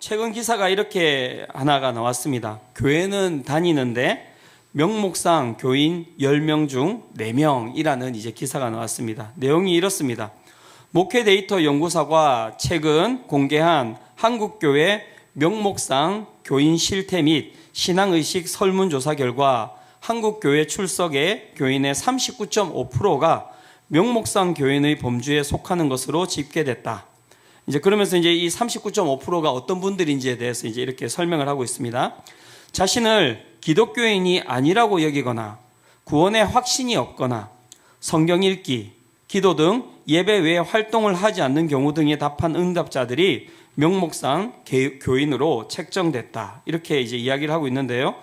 최근 기사가 이렇게 하나가 나왔습니다. 교회는 다니는데 명목상 교인 10명 중 4명이라는 이제 기사가 나왔습니다. 내용이 이렇습니다. 목회 데이터 연구사가 최근 공개한 한국교회 명목상 교인 실태 및 신앙의식 설문조사 결과 한국교회 출석의 교인의 39.5%가 명목상 교인의 범주에 속하는 것으로 집계됐다. 이제 그러면서 이제 이 39.5%가 어떤 분들인지에 대해서 이제 이렇게 설명을 하고 있습니다. 자신을 기독교인이 아니라고 여기거나 구원의 확신이 없거나 성경 읽기, 기도 등 예배 외에 활동을 하지 않는 경우 등에 답한 응답자들이 명목상 교인으로 책정됐다. 이렇게 이제 이야기를 하고 있는데요.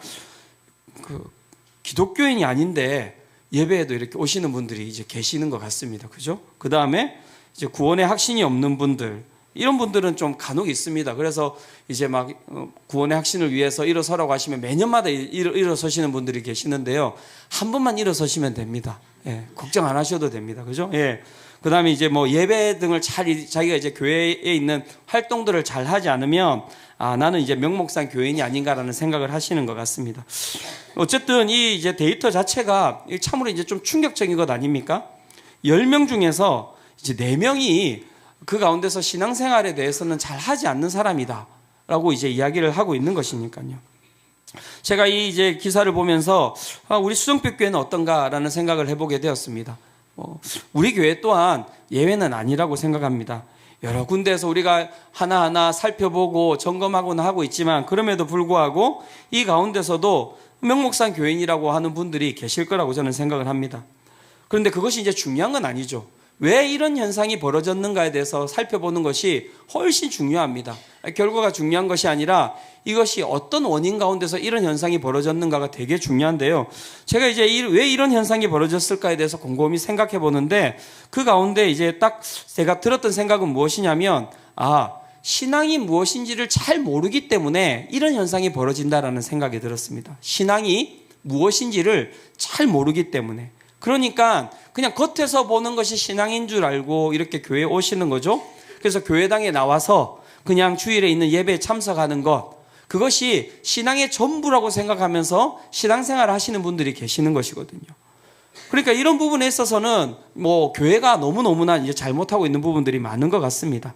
기독교인이 아닌데 예배에도 이렇게 오시는 분들이 이제 계시는 것 같습니다. 그죠? 그 다음에 이제 구원의 확신이 없는 분들, 이런 분들은 좀 간혹 있습니다. 그래서 이제 막 구원의 확신을 위해서 일어서라고 하시면 매년마다 일어서시는 분들이 계시는데요. 한 번만 일어서시면 됩니다. 예, 걱정 안 하셔도 됩니다. 그죠? 예. 그 다음에 이제 뭐 예배 등을 자기가 이제 교회에 있는 활동들을 잘 하지 않으면 나는 이제 명목상 교인이 아닌가라는 생각을 하시는 것 같습니다. 어쨌든 이 이제 데이터 자체가 참으로 이제 좀 충격적인 것 아닙니까? 10명 중에서 이제 4명이 그 가운데서 신앙생활에 대해서는 잘 하지 않는 사람이다 라고 이제 이야기를 하고 있는 것이니까요. 제가 이 이제 기사를 보면서 우리 수정빛 교회는 어떤가라는 생각을 해보게 되었습니다. 우리 교회 또한 예외는 아니라고 생각합니다. 여러 군데에서 우리가 하나하나 살펴보고 점검하고는 하고 있지만 그럼에도 불구하고 이 가운데서도 명목상 교인이라고 하는 분들이 계실 거라고 저는 생각을 합니다. 그런데 그것이 이제 중요한 건 아니죠. 왜 이런 현상이 벌어졌는가에 대해서 살펴보는 것이 훨씬 중요합니다. 결과가 중요한 것이 아니라 이것이 어떤 원인 가운데서 이런 현상이 벌어졌는가가 되게 중요한데요. 제가 이제 왜 이런 현상이 벌어졌을까에 대해서 곰곰이 생각해 보는데 그 가운데 이제 딱 제가 들었던 생각은 무엇이냐면 신앙이 무엇인지를 잘 모르기 때문에 이런 현상이 벌어진다라는 생각이 들었습니다. 신앙이 무엇인지를 잘 모르기 때문에. 그러니까 그냥 겉에서 보는 것이 신앙인 줄 알고 이렇게 교회에 오시는 거죠. 그래서 교회당에 나와서 그냥 주일에 있는 예배에 참석하는 것, 그것이 신앙의 전부라고 생각하면서 신앙생활을 하시는 분들이 계시는 것이거든요. 그러니까 이런 부분에 있어서는 뭐 교회가 너무너무나 이제 잘못하고 있는 부분들이 많은 것 같습니다.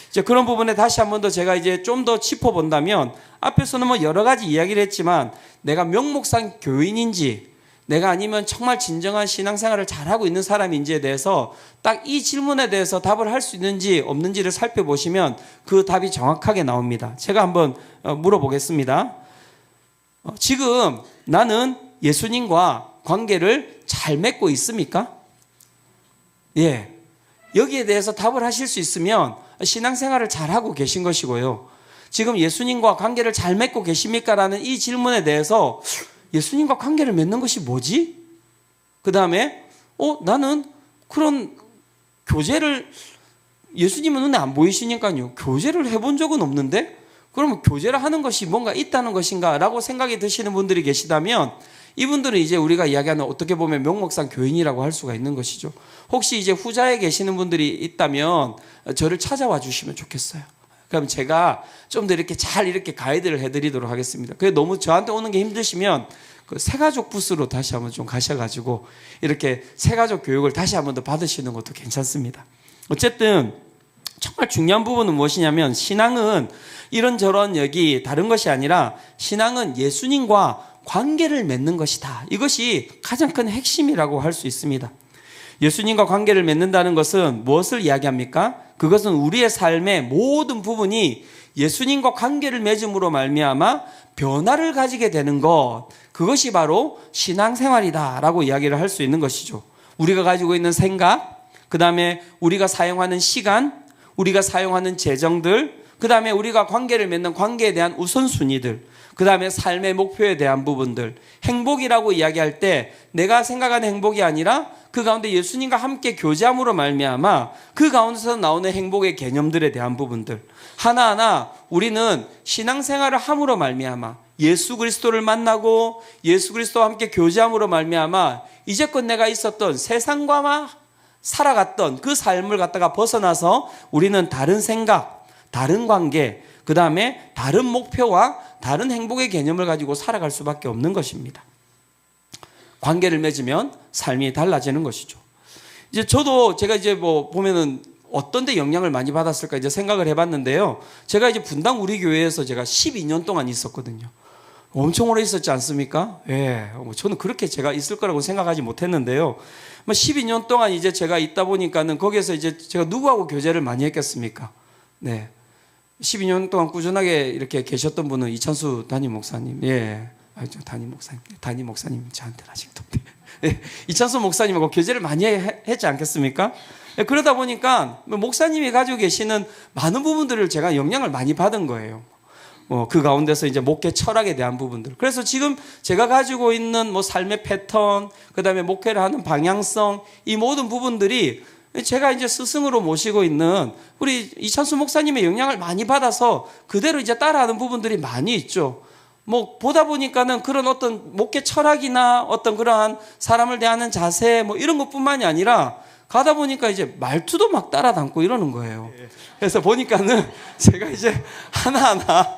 이제 그런 부분에 다시 한 번 더 제가 이제 좀 더 짚어본다면 앞에서는 뭐 여러 가지 이야기를 했지만 내가 명목상 교인인지 내가 아니면 정말 진정한 신앙생활을 잘하고 있는 사람인지에 대해서 딱 이 질문에 대해서 답을 할 수 있는지 없는지를 살펴보시면 그 답이 정확하게 나옵니다. 제가 한번 물어보겠습니다. 지금 나는 예수님과 관계를 잘 맺고 있습니까? 예. 여기에 대해서 답을 하실 수 있으면 신앙생활을 잘하고 계신 것이고요. 지금 예수님과 관계를 잘 맺고 계십니까? 라는 이 질문에 대해서 예수님과 관계를 맺는 것이 뭐지? 그 다음에 나는 그런 교제를 예수님은 눈에 안 보이시니까요. 교제를 해본 적은 없는데 그러면 교제를 하는 것이 뭔가 있다는 것인가? 라고 생각이 드시는 분들이 계시다면 이분들은 이제 우리가 이야기하는 어떻게 보면 명목상 교인이라고 할 수가 있는 것이죠. 혹시 이제 후자에 계시는 분들이 있다면 저를 찾아와 주시면 좋겠어요. 그럼 제가 좀 더 이렇게 잘 이렇게 가이드를 해드리도록 하겠습니다. 그게 너무 저한테 오는 게 힘드시면 그 새가족 부스로 다시 한번 좀 가셔가지고 이렇게 새가족 교육을 다시 한번 더 받으시는 것도 괜찮습니다. 어쨌든 정말 중요한 부분은 무엇이냐면 신앙은 이런저런 여기 다른 것이 아니라 신앙은 예수님과 관계를 맺는 것이다. 이것이 가장 큰 핵심이라고 할 수 있습니다. 예수님과 관계를 맺는다는 것은 무엇을 이야기합니까? 그것은 우리의 삶의 모든 부분이 예수님과 관계를 맺음으로 말미암아 변화를 가지게 되는 것, 그것이 바로 신앙생활이다라고 이야기를 할 수 있는 것이죠. 우리가 가지고 있는 생각, 그 다음에 우리가 사용하는 시간, 우리가 사용하는 재정들, 그 다음에 우리가 관계를 맺는 관계에 대한 우선순위들, 그 다음에 삶의 목표에 대한 부분들, 행복이라고 이야기할 때 내가 생각하는 행복이 아니라 그 가운데 예수님과 함께 교제함으로 말미암아 그 가운데서 나오는 행복의 개념들에 대한 부분들 하나하나 우리는 신앙생활을 함으로 말미암아 예수 그리스도를 만나고 예수 그리스도와 함께 교제함으로 말미암아 이제껏 내가 있었던 세상과 살아갔던 그 삶을 갖다가 벗어나서 우리는 다른 생각, 다른 관계, 그 다음에 다른 목표와 다른 행복의 개념을 가지고 살아갈 수밖에 없는 것입니다. 관계를 맺으면 삶이 달라지는 것이죠. 이제 저도 제가 이제 뭐 보면은 어떤 데 영향을 많이 받았을까 이제 생각을 해봤는데요. 제가 이제 분당 우리 교회에서 제가 12년 동안 있었거든요. 엄청 오래 있었지 않습니까? 예. 저는 그렇게 제가 있을 거라고 생각하지 못했는데요. 12년 동안 이제 제가 있다 보니까는 거기에서 이제 제가 누구하고 교제를 많이 했겠습니까? 네. 12년 동안 꾸준하게 이렇게 계셨던 분은 이찬수 담임 목사님. 예. 담임 목사님 저한테는 아직도. 예. 이찬수 목사님하고 교제를 많이 했지 않겠습니까? 예. 그러다 보니까 목사님이 가지고 계시는 많은 부분들을 제가 영향을 많이 받은 거예요. 그 가운데서 이제 목회 철학에 대한 부분들. 그래서 지금 제가 가지고 있는 뭐 삶의 패턴, 그 다음에 목회를 하는 방향성, 이 모든 부분들이 제가 이제 스승으로 모시고 있는 우리 이찬수 목사님의 영향을 많이 받아서 그대로 이제 따라하는 부분들이 많이 있죠. 뭐 보다 보니까는 그런 어떤 목회 철학이나 어떤 그러한 사람을 대하는 자세 뭐 이런 것뿐만이 아니라 가다 보니까 이제 말투도 막 따라 담고 이러는 거예요. 그래서 보니까는 제가 이제 하나하나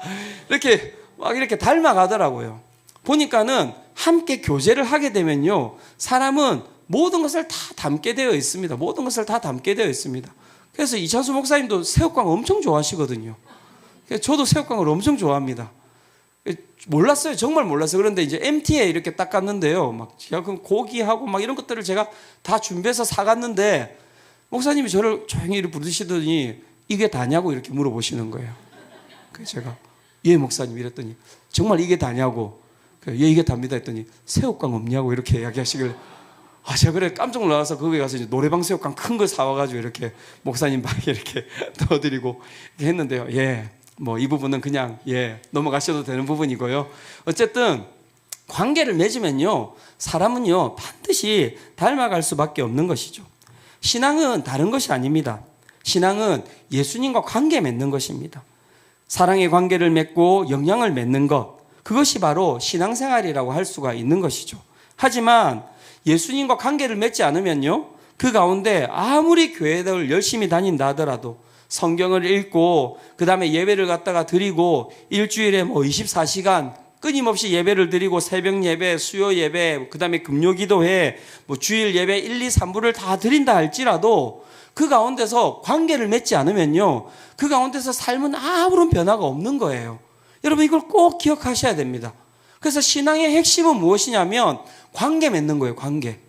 이렇게 막 이렇게 닮아가더라고요. 보니까는 함께 교제를 하게 되면요. 사람은 모든 것을 다 담게 되어 있습니다. 모든 것을 다 담게 되어 있습니다. 그래서 이찬수 목사님도 새우깡 엄청 좋아하시거든요. 저도 새우깡을 엄청 좋아합니다. 몰랐어요. 정말 몰랐어요. 그런데 이제 MT에 이렇게 딱 갔는데요. 막 제가 그 고기하고 막 이런 것들을 제가 다 준비해서 사갔는데 목사님이 저를 조용히 부르시더니 이게 다냐고 이렇게 물어보시는 거예요. 그래서 제가 예 목사님 이랬더니 정말 이게 다냐고 예 이게 답니다 했더니 새우깡 없냐고 이렇게 이야기하시길래 제가 그래 깜짝 놀라서 거기 가서 이제 노래방 새우깡 큰 거 사와가지고 이렇게 목사님 방에 이렇게 넣어드리고 했는데요. 예. 뭐 이 부분은 그냥 넘어가셔도 되는 부분이고요. 어쨌든 관계를 맺으면요 사람은요 반드시 닮아갈 수밖에 없는 것이죠. 신앙은 다른 것이 아닙니다. 신앙은 예수님과 관계 맺는 것입니다. 사랑의 관계를 맺고 영향을 맺는 것, 그것이 바로 신앙생활이라고 할 수가 있는 것이죠. 하지만 예수님과 관계를 맺지 않으면요 그 가운데 아무리 교회를 열심히 다닌다 하더라도 성경을 읽고 그 다음에 예배를 갖다가 드리고 일주일에 뭐 24시간 끊임없이 예배를 드리고 새벽 예배, 수요 예배, 그 다음에 금요 기도회, 뭐 주일 예배 1, 2, 3부를 다 드린다 할지라도 그 가운데서 관계를 맺지 않으면요 그 가운데서 삶은 아무런 변화가 없는 거예요. 여러분 이걸 꼭 기억하셔야 됩니다. 그래서 신앙의 핵심은 무엇이냐면 관계 맺는 거예요. 관계.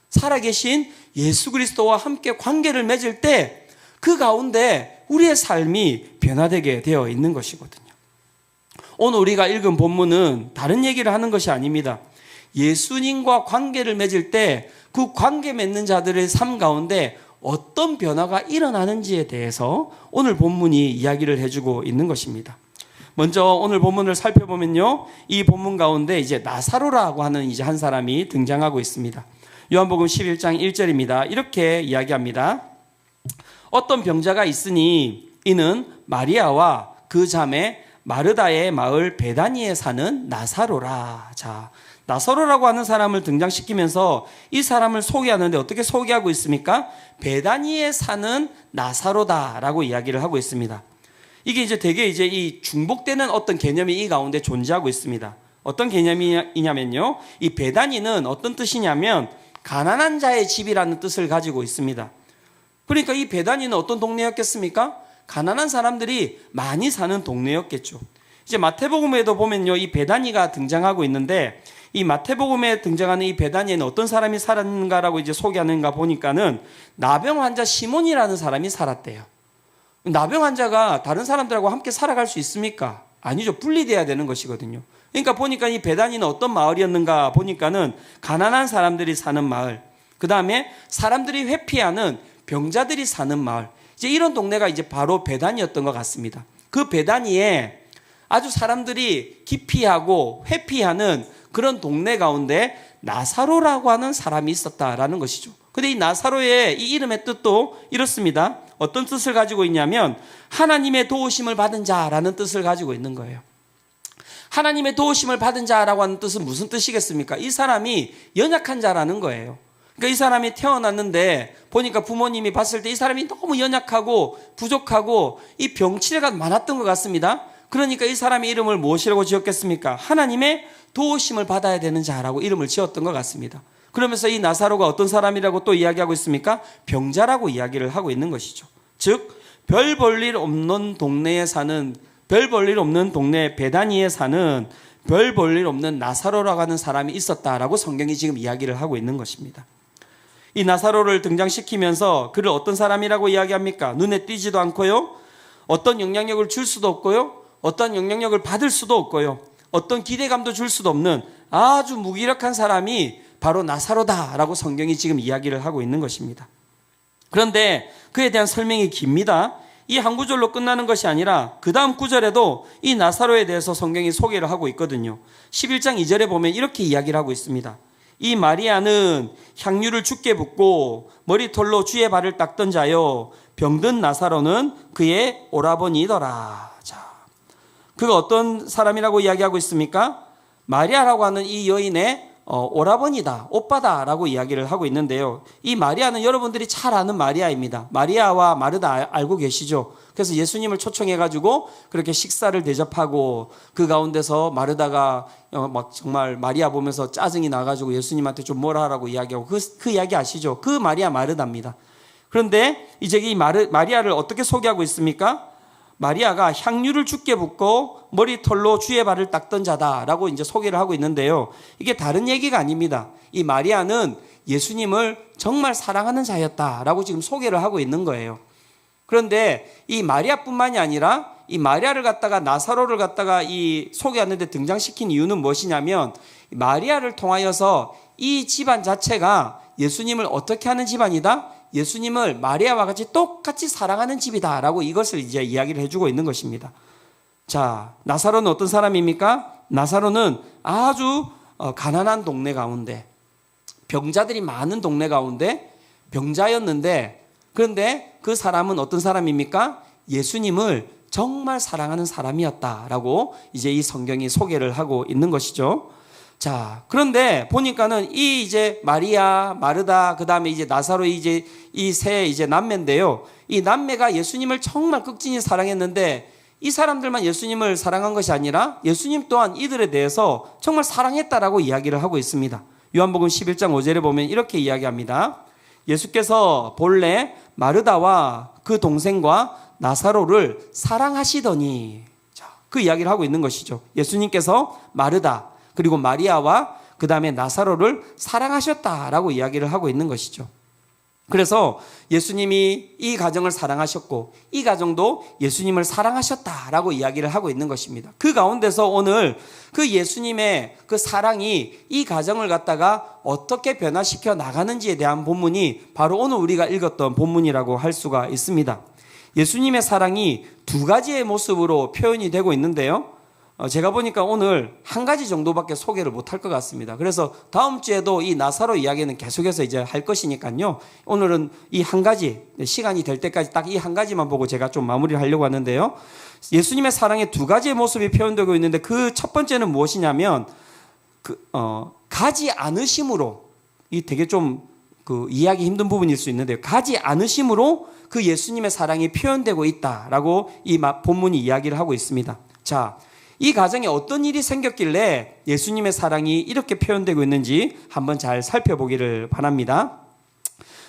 살아계신 예수 그리스도와 함께 관계를 맺을 때 그 가운데 우리의 삶이 변화되게 되어 있는 것이거든요. 오늘 우리가 읽은 본문은 다른 얘기를 하는 것이 아닙니다. 예수님과 관계를 맺을 때 그 관계 맺는 자들의 삶 가운데 어떤 변화가 일어나는지에 대해서 오늘 본문이 이야기를 해주고 있는 것입니다. 먼저 오늘 본문을 살펴보면요. 이 본문 가운데 이제 나사로라고 하는 이제 한 사람이 등장하고 있습니다. 요한복음 11장 1절입니다. 이렇게 이야기합니다. 어떤 병자가 있으니 이는 마리아와 그 자매 마르다의 마을 베다니에 사는 나사로라. 자, 나사로라고 하는 사람을 등장시키면서 이 사람을 소개하는데 어떻게 소개하고 있습니까? 베다니에 사는 나사로다라고 이야기를 하고 있습니다. 이게 이제 되게 이제 이 중복되는 어떤 개념이 이 가운데 존재하고 있습니다. 어떤 개념이냐면요. 이 베다니는 어떤 뜻이냐면 가난한 자의 집이라는 뜻을 가지고 있습니다. 그러니까 이 베다니는 어떤 동네였겠습니까? 가난한 사람들이 많이 사는 동네였겠죠. 이제 마태복음에도 보면요, 이 베다니가 등장하고 있는데 이 마태복음에 등장하는 이 베다니에는 어떤 사람이 살았는가라고 이제 소개하는가 보니까는 나병 환자 시몬이라는 사람이 살았대요. 나병 환자가 다른 사람들하고 함께 살아갈 수 있습니까? 아니죠. 분리돼야 되는 것이거든요. 그러니까 보니까 이 베다니는 어떤 마을이었는가 보니까는 가난한 사람들이 사는 마을, 그 다음에 사람들이 회피하는 병자들이 사는 마을, 이제 이런 동네가 이제 바로 베다니였던 것 같습니다. 그 베다니에 아주 사람들이 기피하고 회피하는 그런 동네 가운데 나사로라고 하는 사람이 있었다라는 것이죠. 근데 이 나사로의 이 이름의 뜻도 이렇습니다. 어떤 뜻을 가지고 있냐면 하나님의 도우심을 받은 자라는 뜻을 가지고 있는 거예요. 하나님의 도우심을 받은 자라고 하는 뜻은 무슨 뜻이겠습니까? 이 사람이 연약한 자라는 거예요. 그러니까 이 사람이 태어났는데 보니까 부모님이 봤을 때 이 사람이 너무 연약하고 부족하고 이 병치레가 많았던 것 같습니다. 그러니까 이 사람의 이름을 무엇이라고 지었겠습니까? 하나님의 도우심을 받아야 되는 자라고 이름을 지었던 것 같습니다. 그러면서 이 나사로가 어떤 사람이라고 또 이야기하고 있습니까? 병자라고 이야기를 하고 있는 것이죠. 즉, 별 볼 일 없는 동네에 사는, 별 볼 일 없는 동네 베다니에 사는 별 볼 일 없는 나사로라고 하는 사람이 있었다라고 성경이 지금 이야기를 하고 있는 것입니다. 이 나사로를 등장시키면서 그를 어떤 사람이라고 이야기합니까? 눈에 띄지도 않고요, 어떤 영향력을 줄 수도 없고요, 어떤 영향력을 받을 수도 없고요, 어떤 기대감도 줄 수도 없는 아주 무기력한 사람이 바로 나사로다라고 성경이 지금 이야기를 하고 있는 것입니다. 그런데 그에 대한 설명이 깁니다. 이 한 구절로 끝나는 것이 아니라 그 다음 구절에도 이 나사로에 대해서 성경이 소개를 하고 있거든요. 11장 2절에 보면 이렇게 이야기를 하고 있습니다. 이 마리아는 향유를 주께 붓고 머리털로 주의 발을 닦던 자요, 병든 나사로는 그의 오라버니더라. 자, 그가 어떤 사람이라고 이야기하고 있습니까? 마리아라고 하는 이 여인의 오라버니다, 오빠다라고 이야기를 하고 있는데요. 이 마리아는 여러분들이 잘 아는 마리아입니다. 마리아와 마르다 알고 계시죠? 그래서 예수님을 초청해가지고 그렇게 식사를 대접하고 그 가운데서 마르다가 막 정말 마리아 보면서 짜증이 나가지고 예수님한테 좀 뭐라 하라고 이야기하고 그 이야기 아시죠? 그 마리아 마르다입니다. 그런데 이제 이 마리아를 어떻게 소개하고 있습니까? 마리아가 향유를 주께 붓고 머리털로 주의 발을 닦던 자다라고 이제 소개를 하고 있는데요. 이게 다른 얘기가 아닙니다. 이 마리아는 예수님을 정말 사랑하는 자였다라고 지금 소개를 하고 있는 거예요. 그런데 이 마리아뿐만이 아니라 이 마리아를 갖다가 나사로를 갖다가 이 소개하는데 등장시킨 이유는 무엇이냐면, 마리아를 통하여서 이 집안 자체가 예수님을 어떻게 하는 집안이다? 예수님을 마리아와 같이 똑같이 사랑하는 집이다라고 이것을 이제 이야기를 해주고 있는 것입니다. 자, 나사로는 어떤 사람입니까? 나사로는 아주 가난한 동네 가운데, 병자들이 많은 동네 가운데 병자였는데, 그런데 그 사람은 어떤 사람입니까? 예수님을 정말 사랑하는 사람이었다라고 이제 이 성경이 소개를 하고 있는 것이죠. 자, 그런데 보니까는 이 이제 마리아, 마르다, 그 다음에 이제 나사로, 이제 이 세 이제 남매인데요. 이 남매가 예수님을 정말 극진히 사랑했는데, 이 사람들만 예수님을 사랑한 것이 아니라 예수님 또한 이들에 대해서 정말 사랑했다라고 이야기를 하고 있습니다. 요한복음 11장 5절에 보면 이렇게 이야기합니다. 예수께서 본래 마르다와 그 동생과 나사로를 사랑하시더니, 자, 그 이야기를 하고 있는 것이죠. 예수님께서 마르다, 그리고 마리아와 그 다음에 나사로를 사랑하셨다라고 이야기를 하고 있는 것이죠. 그래서 예수님이 이 가정을 사랑하셨고 이 가정도 예수님을 사랑하셨다라고 이야기를 하고 있는 것입니다. 그 가운데서 오늘 그 예수님의 그 사랑이 이 가정을 갖다가 어떻게 변화시켜 나가는지에 대한 본문이 바로 오늘 우리가 읽었던 본문이라고 할 수가 있습니다. 예수님의 사랑이 두 가지의 모습으로 표현이 되고 있는데요. 제가 보니까 오늘 한 가지 정도밖에 소개를 못할 것 같습니다. 그래서 다음 주에도 이 나사로 이야기는 계속해서 이제 할 것이니까요. 오늘은 이 한 가지, 시간이 될 때까지 딱 이 한 가지만 보고 제가 좀 마무리를 하려고 하는데요. 예수님의 사랑의 두 가지의 모습이 표현되고 있는데, 그 첫 번째는 무엇이냐면, 가지 않으심으로, 이 되게 좀 이해하기 힘든 부분일 수 있는데요. 가지 않으심으로 그 예수님의 사랑이 표현되고 있다라고 이 본문이 이야기를 하고 있습니다. 자, 이 가정에 어떤 일이 생겼길래 예수님의 사랑이 이렇게 표현되고 있는지 한번 잘 살펴보기를 바랍니다.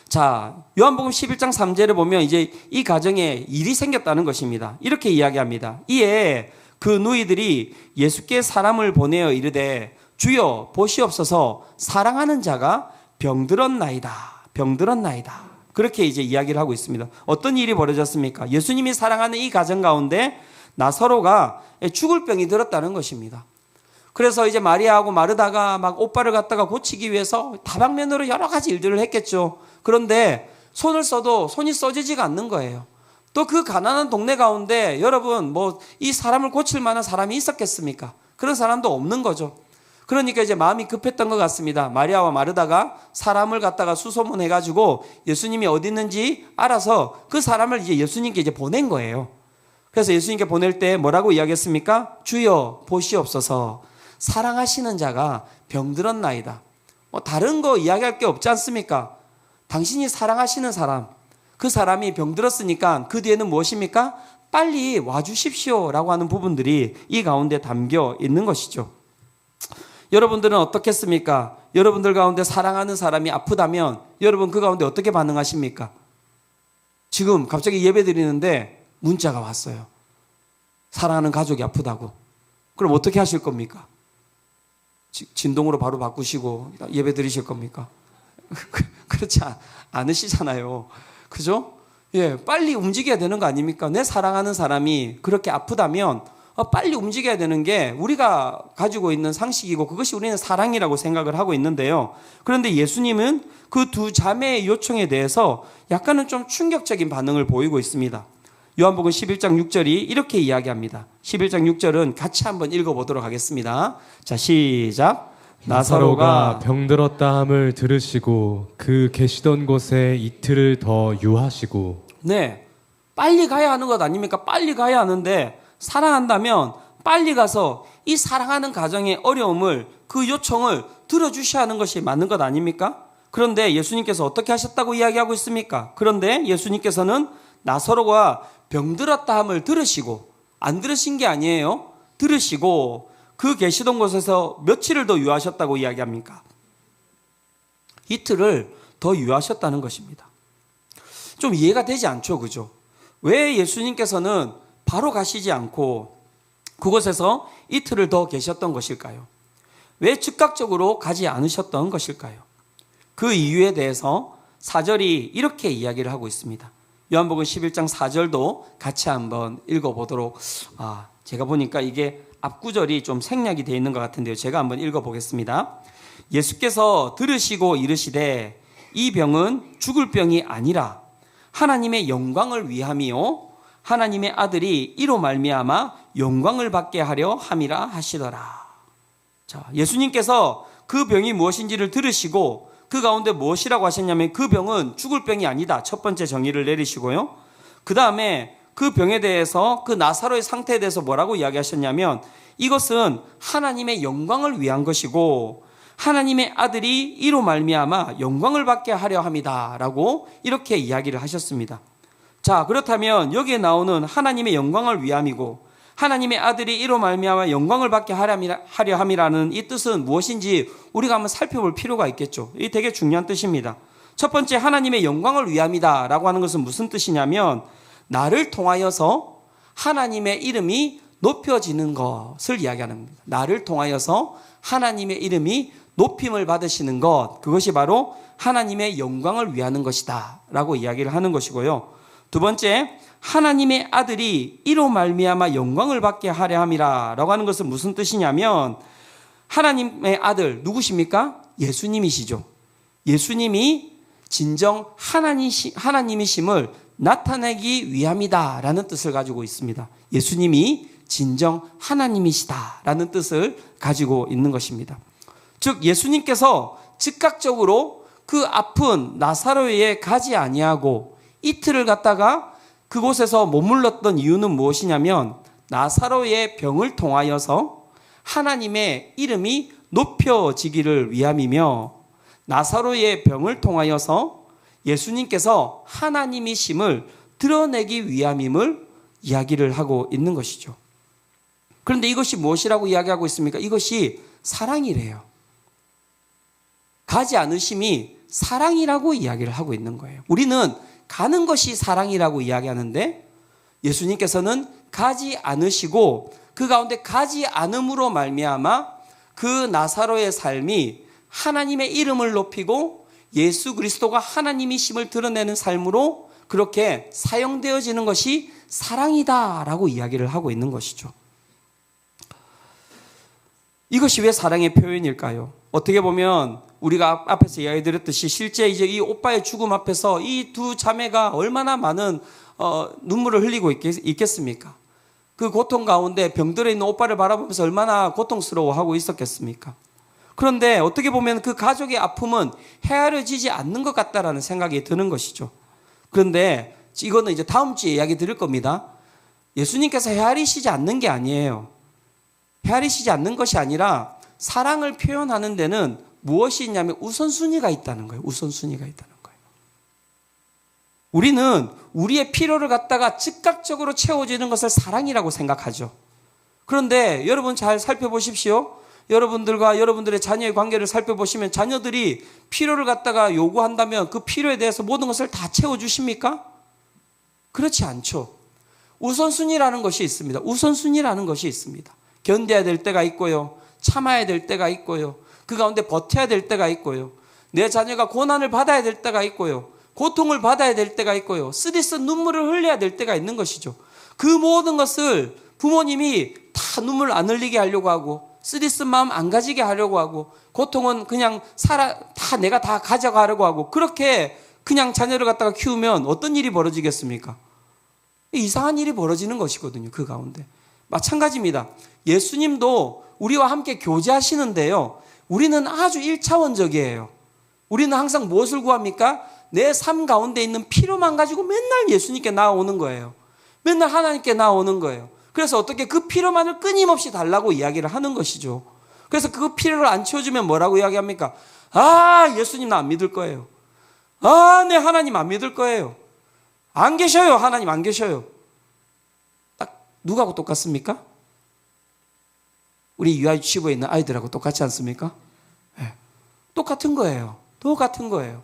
자, 요한복음 11장 3절을 보면 이제 이 가정에 일이 생겼다는 것입니다. 이렇게 이야기합니다. 이에 그 누이들이 예수께 사람을 보내어 이르되 주여 보시옵소서 사랑하는 자가 병들었나이다. 병들었나이다. 그렇게 이제 이야기를 하고 있습니다. 어떤 일이 벌어졌습니까? 예수님이 사랑하는 이 가정 가운데 나사로가 죽을 병이 들었다는 것입니다. 그래서 이제 마리아하고 마르다가 막 오빠를 갖다가 고치기 위해서 다방면으로 여러 가지 일들을 했겠죠. 그런데 손을 써도 손이 써지지가 않는 거예요. 또 그 가난한 동네 가운데 여러분 뭐 이 사람을 고칠 만한 사람이 있었겠습니까? 그런 사람도 없는 거죠. 그러니까 이제 마음이 급했던 것 같습니다. 마리아와 마르다가 사람을 갖다가 수소문해가지고 예수님이 어디 있는지 알아서 그 사람을 이제 예수님께 이제 보낸 거예요. 그래서 예수님께 보낼 때 뭐라고 이야기했습니까? 주여 보시옵소서 사랑하시는 자가 병들었나이다. 다른 거 이야기할 게 없지 않습니까? 당신이 사랑하시는 사람, 그 사람이 병들었으니까 그 뒤에는 무엇입니까? 빨리 와주십시오라고 하는 부분들이 이 가운데 담겨 있는 것이죠. 여러분들은 어떻겠습니까? 여러분들 가운데 사랑하는 사람이 아프다면 여러분 그 가운데 어떻게 반응하십니까? 지금 갑자기 예배 드리는데 문자가 왔어요. 사랑하는 가족이 아프다고. 그럼 어떻게 하실 겁니까? 진동으로 바로 바꾸시고 예배 드리실 겁니까? 그렇지 않으시잖아요. 그죠? 예, 빨리 움직여야 되는 거 아닙니까? 내 사랑하는 사람이 그렇게 아프다면 빨리 움직여야 되는 게 우리가 가지고 있는 상식이고 그것이 우리는 사랑이라고 생각을 하고 있는데요. 그런데 예수님은 그 두 자매의 요청에 대해서 약간은 좀 충격적인 반응을 보이고 있습니다. 요한복음 11장 6절이 이렇게 이야기합니다. 11장 6절은 같이 한번 읽어보도록 하겠습니다. 자, 시작. 나사로가 병들었다 함을 들으시고 그 계시던 곳에 이틀을 더 유하시고. 네, 빨리 가야 하는 것 아닙니까? 빨리 가야 하는데 사랑한다면 빨리 가서 이 사랑하는 가정의 어려움을, 그 요청을 들어주셔야 하는 것이 맞는 것 아닙니까? 그런데 예수님께서 어떻게 하셨다고 이야기하고 있습니까? 그런데 예수님께서는 나사로가 병들었다 함을 들으시고, 안 들으신 게 아니에요. 들으시고 그 계시던 곳에서 며칠을 더 유하셨다고 이야기합니까? 이틀을 더 유하셨다는 것입니다. 좀 이해가 되지 않죠, 그죠? 왜 예수님께서는 바로 가시지 않고 그곳에서 이틀을 더 계셨던 것일까요? 왜 즉각적으로 가지 않으셨던 것일까요? 그 이유에 대해서 4절이 이렇게 이야기를 하고 있습니다. 요한복음 11장 4절도 같이 한번 읽어보도록, 제가 보니까 이게 앞구절이 좀 생략이 되어 있는 것 같은데요. 제가 한번 읽어보겠습니다. 예수께서 들으시고 이르시되 이 병은 죽을 병이 아니라 하나님의 영광을 위함이요 하나님의 아들이 이로 말미암아 영광을 받게 하려 함이라 하시더라. 자, 예수님께서 그 병이 무엇인지를 들으시고 그 가운데 무엇이라고 하셨냐면 그 병은 죽을 병이 아니다. 첫 번째 정의를 내리시고요. 그 다음에 그 병에 대해서, 그 나사로의 상태에 대해서 뭐라고 이야기하셨냐면 이것은 하나님의 영광을 위한 것이고 하나님의 아들이 이로 말미암아 영광을 받게 하려 함이다 라고 이렇게 이야기를 하셨습니다. 자, 그렇다면 여기에 나오는 하나님의 영광을 위함이고 하나님의 아들이 이로 말미암아 영광을 받게 하려 함이라는 이 뜻은 무엇인지 우리가 한번 살펴볼 필요가 있겠죠. 이게 되게 중요한 뜻입니다. 첫 번째, 하나님의 영광을 위함이다 라고 하는 것은 무슨 뜻이냐면 나를 통하여서 하나님의 이름이 높여지는 것을 이야기하는 겁니다. 나를 통하여서 하나님의 이름이 높임을 받으시는 것, 그것이 바로 하나님의 영광을 위하는 것이다 라고 이야기를 하는 것이고요. 두 번째, 하나님의 아들이 이로 말미암아 영광을 받게 하려 함이라 라고 하는 것은 무슨 뜻이냐면 하나님의 아들 누구십니까? 예수님이시죠. 예수님이 진정 하나님이심을 나타내기 위함이다 라는 뜻을 가지고 있습니다. 예수님이 진정 하나님이시다 라는 뜻을 가지고 있는 것입니다. 즉 예수님께서 즉각적으로 그 아픈 나사로에 가지 아니하고 이틀을 갔다가 그곳에서 머물렀던 이유는 무엇이냐면 나사로의 병을 통하여서 하나님의 이름이 높여지기를 위함이며 나사로의 병을 통하여서 예수님께서 하나님이심을 드러내기 위함임을 이야기를 하고 있는 것이죠. 그런데 이것이 무엇이라고 이야기하고 있습니까? 이것이 사랑이래요. 가지 않으심이 사랑이라고 이야기를 하고 있는 거예요. 우리는 가는 것이 사랑이라고 이야기하는데 예수님께서는 가지 않으시고 그 가운데 가지 않음으로 말미암아 그 나사로의 삶이 하나님의 이름을 높이고 예수 그리스도가 하나님이심을 드러내는 삶으로 그렇게 사용되어지는 것이 사랑이다라고 이야기를 하고 있는 것이죠. 이것이 왜 사랑의 표현일까요? 어떻게 보면 우리가 앞에서 이야기 드렸듯이 실제 이제 이 오빠의 죽음 앞에서 이 두 자매가 얼마나 많은 눈물을 흘리고 있겠습니까? 그 고통 가운데 병들어 있는 오빠를 바라보면서 얼마나 고통스러워하고 있었겠습니까? 그런데 어떻게 보면 그 가족의 아픔은 헤아려지지 않는 것 같다라는 생각이 드는 것이죠. 그런데 이거는 이제 다음 주에 이야기 드릴 겁니다. 예수님께서 헤아리시지 않는 게 아니에요. 헤아리시지 않는 것이 아니라 사랑을 표현하는 데는 무엇이 있냐면 우선순위가 있다는 거예요. 우선순위가 있다는 거예요. 우리는 우리의 필요를 갖다가 즉각적으로 채워지는 것을 사랑이라고 생각하죠. 그런데 여러분 잘 살펴보십시오. 여러분들과 여러분들의 자녀의 관계를 살펴보시면 자녀들이 필요를 갖다가 요구한다면 그 필요에 대해서 모든 것을 다 채워주십니까? 그렇지 않죠. 우선순위라는 것이 있습니다. 우선순위라는 것이 있습니다. 견뎌야 될 때가 있고요. 참아야 될 때가 있고요. 그 가운데 버텨야 될 때가 있고요. 내 자녀가 고난을 받아야 될 때가 있고요. 고통을 받아야 될 때가 있고요. 쓰디쓴 눈물을 흘려야 될 때가 있는 것이죠. 그 모든 것을 부모님이 다 눈물 안 흘리게 하려고 하고 쓰디쓴 마음 안 가지게 하려고 하고 고통은 그냥 다 내가 다 가져가려고 하고 그렇게 그냥 자녀를 갖다가 키우면 어떤 일이 벌어지겠습니까? 이상한 일이 벌어지는 것이거든요. 그 가운데. 마찬가지입니다. 예수님도 우리와 함께 교제하시는데요. 우리는 아주 1차원적이에요. 우리는 항상 무엇을 구합니까? 내 삶 가운데 있는 필요만 가지고 맨날 예수님께 나아오는 거예요. 맨날 하나님께 나아오는 거예요. 그래서 어떻게 그 필요만을 끊임없이 달라고 이야기를 하는 것이죠. 그래서 그 필요를 안 채워주면 뭐라고 이야기합니까? 아, 예수님 나 안 믿을 거예요. 아, 내 하나님 안 믿을 거예요. 안 계셔요. 하나님 안 계셔요. 딱 누구하고 똑같습니까? 우리 유아유치부에 있는 아이들하고 똑같지 않습니까? 네. 똑같은 거예요. 똑같은 거예요.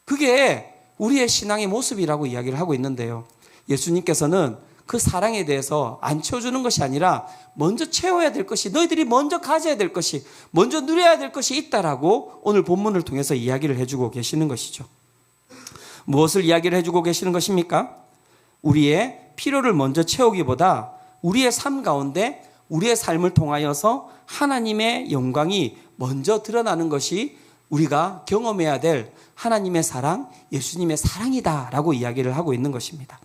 그게 우리의 신앙의 모습이라고 이야기를 하고 있는데요. 예수님께서는 그 사랑에 대해서 안 채워주는 것이 아니라 먼저 채워야 될 것이, 너희들이 먼저 가져야 될 것이, 먼저 누려야 될 것이 있다라고 오늘 본문을 통해서 이야기를 해주고 계시는 것이죠. 무엇을 이야기를 해주고 계시는 것입니까? 우리의 필요를 먼저 채우기보다 우리의 삶 가운데 우리의 삶을 통하여서 하나님의 영광이 먼저 드러나는 것이 우리가 경험해야 될 하나님의 사랑, 예수님의 사랑이다라고 이야기를 하고 있는 것입니다.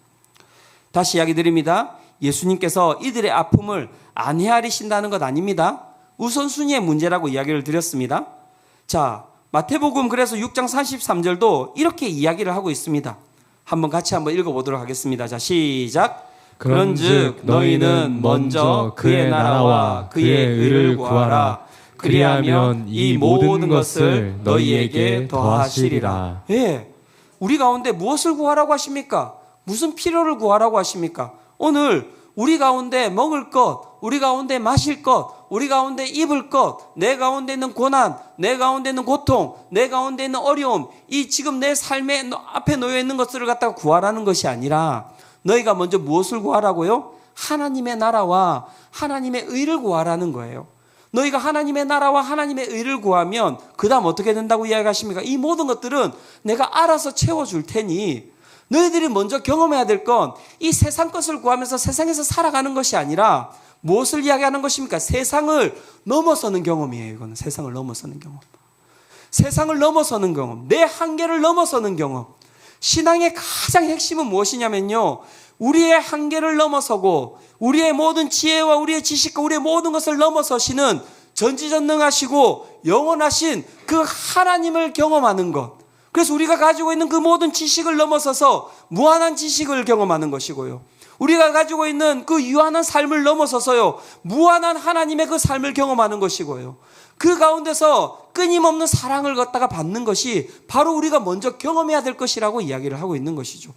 다시 이야기 드립니다. 예수님께서 이들의 아픔을 안 헤아리신다는 것 아닙니다. 우선순위의 문제라고 이야기를 드렸습니다. 자, 마태복음 그래서 6장 33절도 이렇게 이야기를 하고 있습니다. 같이 한번 읽어보도록 하겠습니다. 자, 시작. 그런즉 너희는 먼저 그의 나라와 그의 의를 구하라. 그리하면 이 모든 것을 너희에게 더하시리라. 예, 우리 가운데 무엇을 구하라고 하십니까? 무슨 필요를 구하라고 하십니까? 오늘 우리 가운데 먹을 것, 우리 가운데 마실 것, 우리 가운데 입을 것, 내 가운데 있는 고난, 내 가운데 있는 고통, 내 가운데 있는 어려움, 이 지금 내 삶의 앞에 놓여 있는 것들을 갖다가 구하라는 것이 아니라 너희가 먼저 무엇을 구하라고요? 하나님의 나라와 하나님의 의를 구하라는 거예요. 너희가 하나님의 나라와 하나님의 의를 구하면 그 다음 어떻게 된다고 이야기하십니까? 이 모든 것들은 내가 알아서 채워줄 테니 너희들이 먼저 경험해야 될 건 이 세상 것을 구하면서 세상에서 살아가는 것이 아니라 무엇을 이야기하는 것입니까? 세상을 넘어서는 경험이에요. 이거는 세상을 넘어서는 경험. 세상을 넘어서는 경험. 내 한계를 넘어서는 경험. 신앙의 가장 핵심은 무엇이냐면요. 우리의 한계를 넘어서고 우리의 모든 지혜와 우리의 지식과 우리의 모든 것을 넘어서시는 전지전능하시고 영원하신 그 하나님을 경험하는 것. 그래서 우리가 가지고 있는 그 모든 지식을 넘어서서 무한한 지식을 경험하는 것이고요. 우리가 가지고 있는 그 유한한 삶을 넘어서서요. 무한한 하나님의 그 삶을 경험하는 것이고요. 그 가운데서 끊임없는 사랑을 갖다가 받는 것이 바로 우리가 먼저 경험해야 될 것이라고 이야기를 하고 있는 것이죠.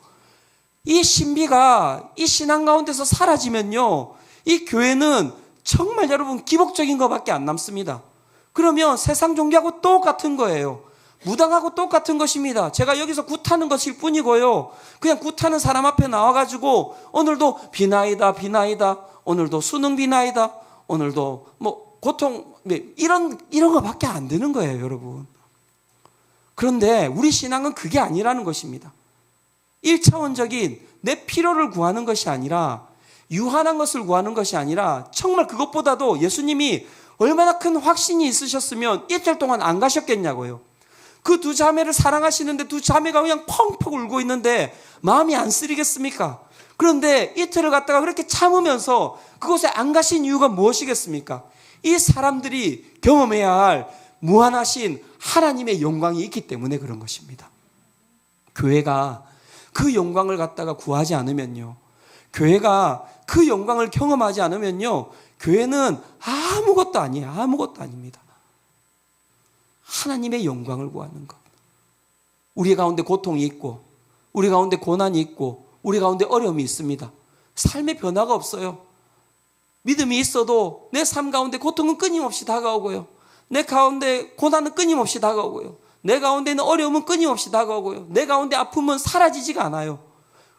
이 신비가 이 신앙 가운데서 사라지면요. 이 교회는 정말 여러분 기복적인 것밖에 안 남습니다. 그러면 세상 종교하고 똑같은 거예요. 무당하고 똑같은 것입니다. 제가 여기서 굿하는 것일 뿐이고요. 그냥 굿하는 사람 앞에 나와가지고 오늘도 비나이다 비나이다, 오늘도 수능 비나이다, 오늘도 뭐 고통 이런 것밖에 안 되는 거예요, 여러분. 그런데 우리 신앙은 그게 아니라는 것입니다. 1차원적인 내 필요를 구하는 것이 아니라 유한한 것을 구하는 것이 아니라 정말 그것보다도 예수님이 얼마나 큰 확신이 있으셨으면 이틀 동안 안 가셨겠냐고요. 그 두 자매를 사랑하시는데 두 자매가 그냥 펑펑 울고 있는데 마음이 안 쓰리겠습니까? 그런데 이틀을 갖다가 그렇게 참으면서 그곳에 안 가신 이유가 무엇이겠습니까? 이 사람들이 경험해야 할 무한하신 하나님의 영광이 있기 때문에 그런 것입니다. 교회가 그 영광을 갖다가 구하지 않으면요. 교회가 그 영광을 경험하지 않으면요. 교회는 아무것도 아니에요. 아무것도 아닙니다. 하나님의 영광을 구하는 것. 우리 가운데 고통이 있고 우리 가운데 고난이 있고 우리 가운데 어려움이 있습니다. 삶의 변화가 없어요. 믿음이 있어도 내 삶 가운데 고통은 끊임없이 다가오고요. 내 가운데 고난은 끊임없이 다가오고요. 내 가운데 있는 어려움은 끊임없이 다가오고요. 내 가운데 아픔은 사라지지가 않아요.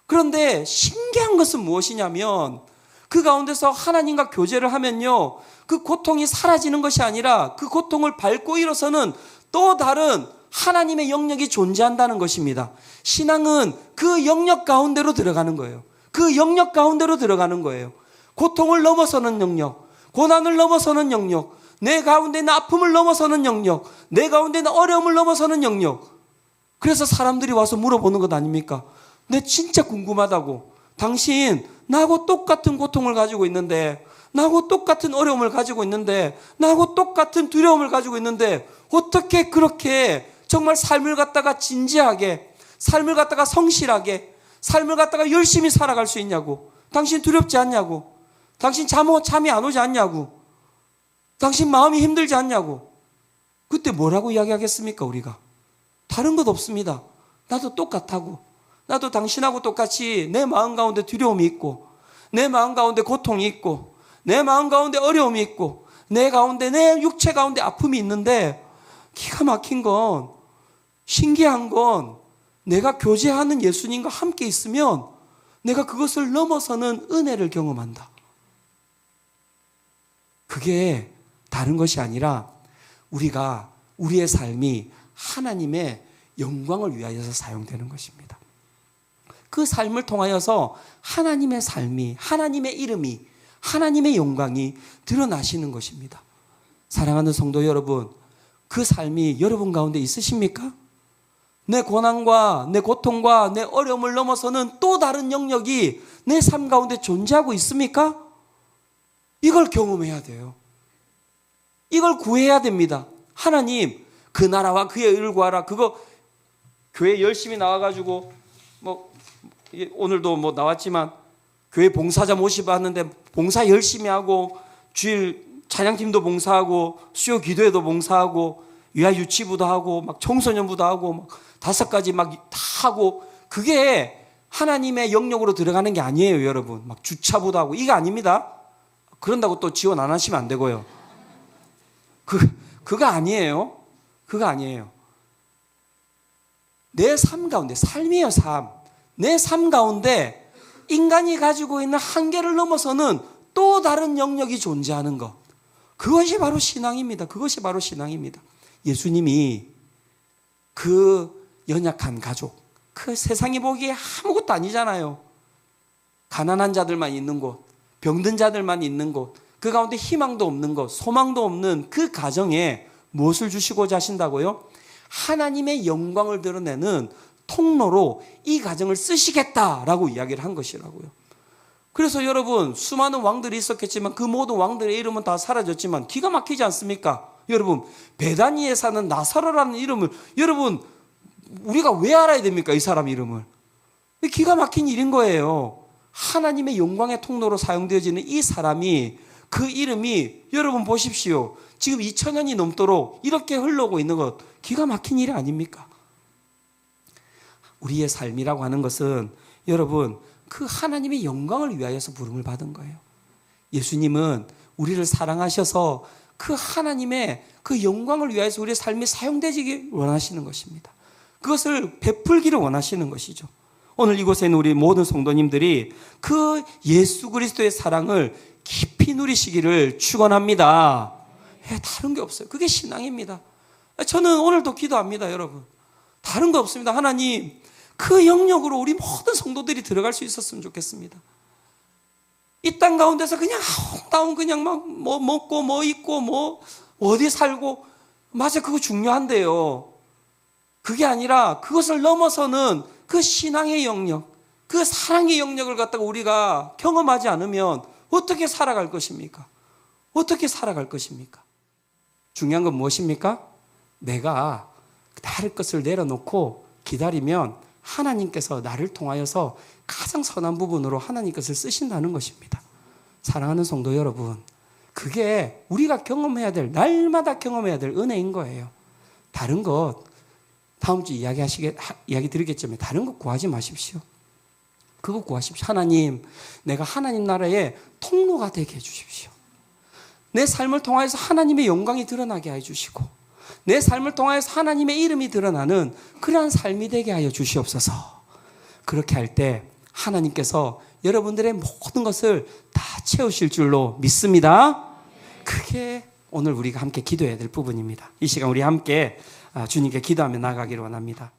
그런데 신기한 것은 무엇이냐면 그 가운데서 하나님과 교제를 하면요, 그 고통이 사라지는 것이 아니라 그 고통을 밟고 일어서는 또 다른 하나님의 영역이 존재한다는 것입니다. 신앙은 그 영역 가운데로 들어가는 거예요. 그 영역 가운데로 들어가는 거예요. 고통을 넘어서는 영역, 고난을 넘어서는 영역, 내 가운데 있는 아픔을 넘어서는 영역, 내 가운데 있는 어려움을 넘어서는 영역. 그래서 사람들이 와서 물어보는 것 아닙니까? 내 진짜 궁금하다고. 당신 나하고 똑같은 고통을 가지고 있는데, 나하고 똑같은 어려움을 가지고 있는데, 나하고 똑같은 두려움을 가지고 있는데 어떻게 그렇게 정말 삶을 갖다가 진지하게, 삶을 갖다가 성실하게, 삶을 갖다가 열심히 살아갈 수 있냐고. 당신 두렵지 않냐고. 당신 잠이 안 오지 않냐고. 당신 마음이 힘들지 않냐고. 그때 뭐라고 이야기하겠습니까, 우리가? 다른 것 없습니다. 나도 똑같다고. 나도 당신하고 똑같이 내 마음 가운데 두려움이 있고, 내 마음 가운데 고통이 있고, 내 마음 가운데 어려움이 있고, 내 가운데, 내 육체 가운데 아픔이 있는데, 기가 막힌 건, 신기한 건, 내가 교제하는 예수님과 함께 있으면 내가 그것을 넘어서는 은혜를 경험한다. 그게 다른 것이 아니라 우리가 우리의 삶이 하나님의 영광을 위하여서 사용되는 것입니다. 그 삶을 통하여서 하나님의 삶이, 하나님의 이름이, 하나님의 영광이 드러나시는 것입니다. 사랑하는 성도 여러분, 그 삶이 여러분 가운데 있으십니까? 내 고난과 내 고통과 내 어려움을 넘어서는 또 다른 영역이 내 삶 가운데 존재하고 있습니까? 이걸 경험해야 돼요. 이걸 구해야 됩니다. 하나님, 그 나라와 그의 의를 구하라. 그거 교회 열심히 나와가지고 오늘도 나왔지만 교회 봉사자 모집하는데 봉사 열심히 하고, 주일 찬양팀도 봉사하고, 수요 기도회도 봉사하고, 유아 유치부도 하고, 막 청소년부도 하고, 막 5가지 막 다 하고, 그게 하나님의 영역으로 들어가는 게 아니에요, 여러분. 막 주차부도 하고, 이거 아닙니다. 그런다고 또 지원 안 하시면 안 되고요. 그거 아니에요. 그거 아니에요. 내 삶 가운데, 삶이에요, 삶. 내 삶 가운데 인간이 가지고 있는 한계를 넘어서는 또 다른 영역이 존재하는 것. 그것이 바로 신앙입니다. 그것이 바로 신앙입니다. 예수님이 그 연약한 가족, 그 세상이 보기에 아무것도 아니잖아요. 가난한 자들만 있는 곳, 병든 자들만 있는 곳, 그 가운데 희망도 없는 곳, 소망도 없는 그 가정에 무엇을 주시고자 하신다고요? 하나님의 영광을 드러내는 통로로 이 가정을 쓰시겠다라고 이야기를 한 것이라고요. 그래서 여러분, 수많은 왕들이 있었겠지만 그 모든 왕들의 이름은 다 사라졌지만 기가 막히지 않습니까? 여러분, 베다니에 사는 나사로라는 이름을 여러분, 우리가 왜 알아야 됩니까? 이 사람 이름을. 기가 막힌 일인 거예요. 하나님의 영광의 통로로 사용되어지는 이 사람이, 그 이름이 여러분 보십시오. 지금 2000년이 넘도록 이렇게 흘러오고 있는 것, 기가 막힌 일 아닙니까? 우리의 삶이라고 하는 것은 여러분, 그 하나님의 영광을 위하여서 부름을 받은 거예요. 예수님은 우리를 사랑하셔서 그 하나님의 그 영광을 위하여서 우리의 삶이 사용되기 원하시는 것입니다. 그것을 베풀기를 원하시는 것이죠. 오늘 이곳에 있는 우리 모든 성도님들이 그 예수 그리스도의 사랑을 깊이 누리시기를 축원합니다. 다른 게 없어요. 그게 신앙입니다. 저는 오늘도 기도합니다, 여러분. 다른 거 없습니다. 하나님, 그 영역으로 우리 모든 성도들이 들어갈 수 있었으면 좋겠습니다. 이 땅 가운데서 그냥 아웅다웅 그냥 막 먹고 입고 어디 살고, 맞아, 그거 중요한데요. 그게 아니라 그것을 넘어서는 그 신앙의 영역, 그 사랑의 영역을 갖다가 우리가 경험하지 않으면 어떻게 살아갈 것입니까? 어떻게 살아갈 것입니까? 중요한 건 무엇입니까? 내가 다른 것을 내려놓고 기다리면 하나님께서 나를 통하여서 가장 선한 부분으로 하나님 것을 쓰신다는 것입니다. 사랑하는 성도 여러분, 그게 우리가 경험해야 될, 날마다 경험해야 될 은혜인 거예요. 다른 것, 다음 주 이야기 드리겠지만 다른 거 구하지 마십시오. 그거 구하십시오. 하나님, 내가 하나님 나라의 통로가 되게 해주십시오. 내 삶을 통하여서 하나님의 영광이 드러나게 해주시고 내 삶을 통하여서 하나님의 이름이 드러나는 그러한 삶이 되게 하여 주시옵소서. 그렇게 할 때 하나님께서 여러분들의 모든 것을 다 채우실 줄로 믿습니다. 그게 오늘 우리가 함께 기도해야 될 부분입니다. 이 시간 우리 함께 주님께 기도하며 나가기를 원합니다.